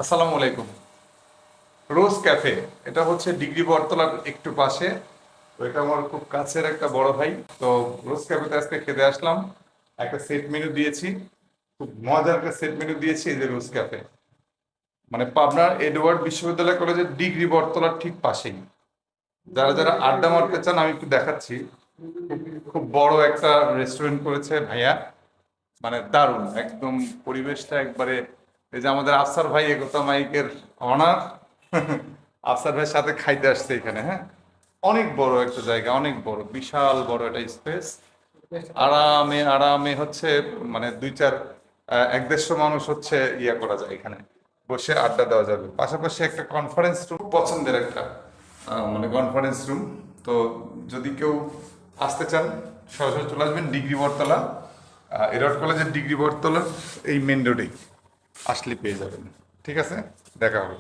আসসালামু আলাইকুম। রোজ ক্যাফে, এটা হচ্ছে ডিগ্রি বটতলার একটু পাশে। তো এটা আমার খুব কাছের একটা বড় ভাই। তো রোজ ক্যাফেতে আজকে খেতে আসলাম। একটা সেট মেনু দিয়েছি, খুব মজার একটা সেট মেনু দিয়েছি। এই যে রোজ ক্যাফে, মানে পাবনার এডওয়ার্ড বিশ্ববিদ্যালয় কলেজের ডিগ্রি বটতলার ঠিক পাশেই। যারা যারা আড্ডা মারতে চান আমি একটু দেখাচ্ছি। খুব খুব বড় একটা রেস্টুরেন্ট করেছে ভাইয়া, মানে দারুণ একদম। পরিবেশটা একবারে, এই যে আমাদের আফসার ভাই একতা মাইকের অনার আফসার ভাইয়ের সাথে খাইতে আসছে এখানে। হ্যাঁ, অনেক বড় একটা জায়গা, অনেক বড়, বিশাল বড় একটা স্পেস। আরামে আরামে হচ্ছে, মানে দুই চার 1-150 মানুষ হচ্ছে ইয়া করা যায় এখানে, বসে আড্ডা দেওয়া যাবে। পাশাপাশি একটা কনফারেন্স রুম, পছন্দের একটা মানে কনফারেন্স রুম। তো যদি কেউ আসতে চান সরাসরি চলে আসবেন ডিগ্রি বটতলা, এডওয়ার্ড কলেজের ডিগ্রি বটতলা, এই মেন রোডেই আসলে পেয়ে যাবেন। ঠিক আছে, দেখা হবে।